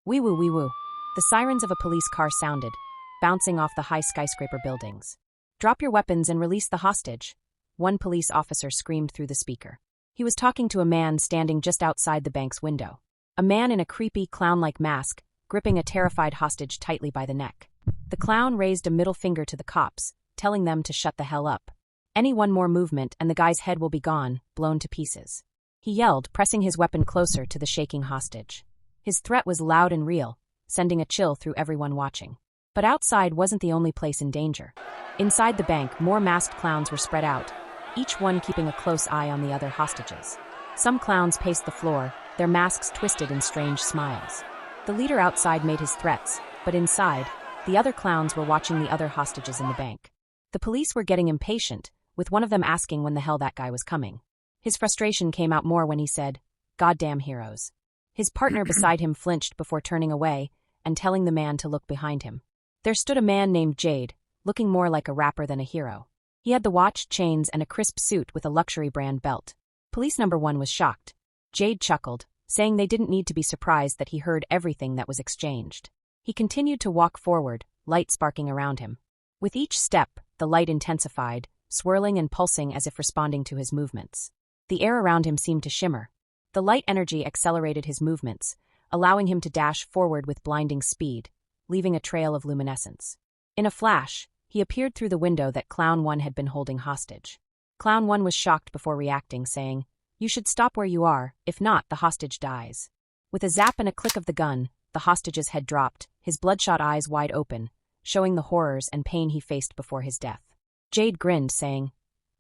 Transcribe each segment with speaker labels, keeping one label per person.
Speaker 1: Wee woo wee woo. The sirens of a police car sounded, bouncing off the high skyscraper buildings. Drop your weapons and release the hostage, one police officer screamed through the speaker. He was talking to a man standing just outside the bank's window. A man in a creepy, clown-like mask, gripping a terrified hostage tightly by the neck. The clown raised a middle finger to the cops, telling them to shut the hell up. Any one more movement and the guy's head will be gone, blown to pieces. He yelled, pressing his weapon closer to the shaking hostage. His threat was loud and real, sending a chill through everyone watching. But outside wasn't the only place in danger. Inside the bank, more masked clowns were spread out, each one keeping a close eye on the other hostages. Some clowns paced the floor, their masks twisted in strange smiles. The leader outside made his threats, but inside, the other clowns were watching the other hostages in the bank. The police were getting impatient, with one of them asking when the hell that guy was coming. His frustration came out more when he said, "Goddamn heroes." His partner beside him flinched before turning away and telling the man to look behind him. There stood a man named Jade, looking more like a rapper than a hero. He had the watch, chains, and a crisp suit with a luxury brand belt. Police number 1 was shocked. Jade chuckled, saying they didn't need to be surprised that he heard everything that was exchanged. He continued to walk forward, light sparking around him. With each step, the light intensified, swirling and pulsing as if responding to his movements. The air around him seemed to shimmer. The light energy accelerated his movements, allowing him to dash forward with blinding speed, leaving a trail of luminescence. In a flash, he appeared through the window that Clown 1 had been holding hostage. Clown 1 was shocked before reacting, saying, "You should stop where you are, if not, the hostage dies." With a zap and a click of the gun, the hostage's head dropped, his bloodshot eyes wide open, showing the horrors and pain he faced before his death. Jade grinned, saying,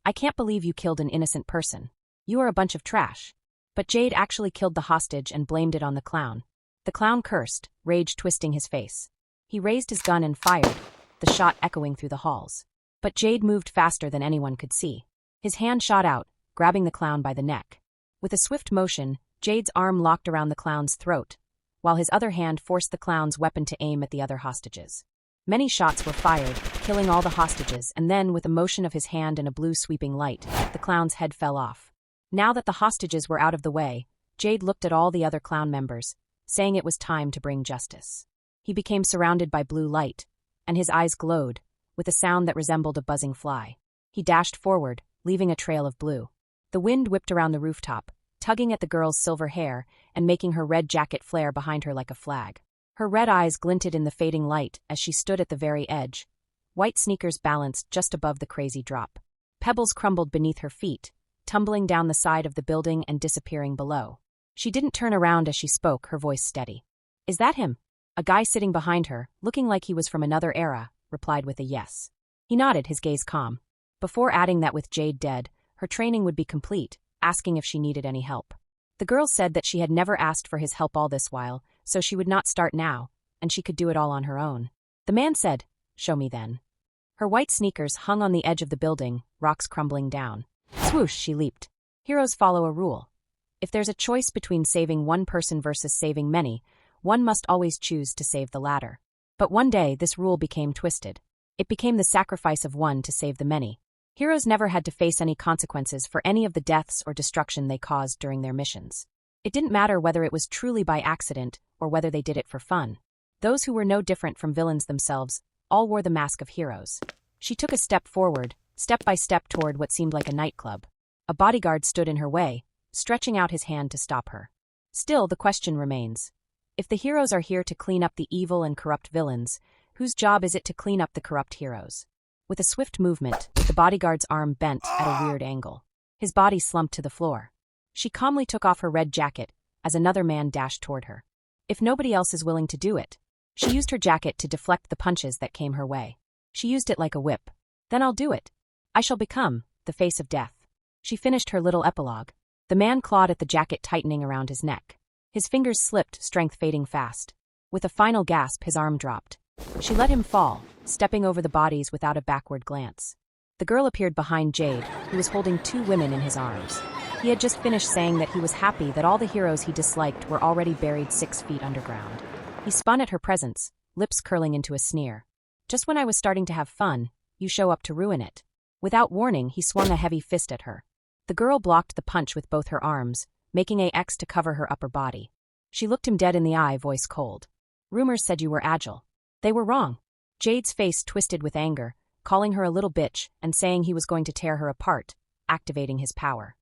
Speaker 1: "I can't believe you killed an innocent person. You are a bunch of trash." But Jade actually killed the hostage and blamed it on the clown. The clown cursed, rage twisting his face. He raised his gun and fired, the shot echoing through the halls. But Jade moved faster than anyone could see. His hand shot out, grabbing the clown by the neck. With a swift motion, Jade's arm locked around the clown's throat, while his other hand forced the clown's weapon to aim at the other hostages. Many shots were fired, killing all the hostages, and then, with a motion of his hand and a blue sweeping light, the clown's head fell off. Now that the hostages were out of the way, Jade looked at all the other clown members, saying it was time to bring justice. He became surrounded by blue light, and his eyes glowed, with a sound that resembled a buzzing fly. He dashed forward, leaving a trail of blue. The wind whipped around the rooftop, tugging at the girl's silver hair and making her red jacket flare behind her like a flag. Her red eyes glinted in the fading light as she stood at the very edge. White sneakers balanced just above the crazy drop. Pebbles crumbled beneath her feet, tumbling down the side of the building and disappearing below. She didn't turn around as she spoke, her voice steady. "Is that him?" A guy sitting behind her, looking like he was from another era, replied with a yes. He nodded, his gaze calm. Before adding that with Jade dead, her training would be complete, asking if she needed any help. The girl said that she had never asked for his help all this while, so she would not start now, and she could do it all on her own. The man said, "Show me then." Her white sneakers hung on the edge of the building, rocks crumbling down. Swoosh, she leaped. Heroes follow a rule. If there's a choice between saving one person versus saving many, one must always choose to save the latter. But one day, this rule became twisted. It became the sacrifice of one to save the many. Heroes never had to face any consequences for any of the deaths or destruction they caused during their missions. It didn't matter whether it was truly by accident or whether they did it for fun. Those who were no different from villains themselves all wore the mask of heroes. She took a step forward, step by step toward what seemed like a nightclub. A bodyguard stood in her way, stretching out his hand to stop her. Still, the question remains. If the heroes are here to clean up the evil and corrupt villains, whose job is it to clean up the corrupt heroes? With a swift movement, the bodyguard's arm bent at a weird angle. His body slumped to the floor. She calmly took off her red jacket as another man dashed toward her. If nobody else is willing to do it, she used her jacket to deflect the punches that came her way. She used it like a whip. Then I'll do it. I shall become the face of death. She finished her little epilogue. The man clawed at the jacket, tightening around his neck. His fingers slipped, strength fading fast. With a final gasp, his arm dropped. She let him fall, stepping over the bodies without a backward glance. The girl appeared behind Jade, who was holding 2 women in his arms. He had just finished saying that he was happy that all the heroes he disliked were already buried 6 feet underground. He spun at her presence, lips curling into a sneer. "Just when I was starting to have fun, you show up to ruin it." Without warning, he swung a heavy fist at her. The girl blocked the punch with both her arms, making a X to cover her upper body. She looked him dead in the eye, voice cold. Rumors said you were agile. They were wrong. Jade's face twisted with anger, calling her a little bitch and saying he was going to tear her apart, activating his power.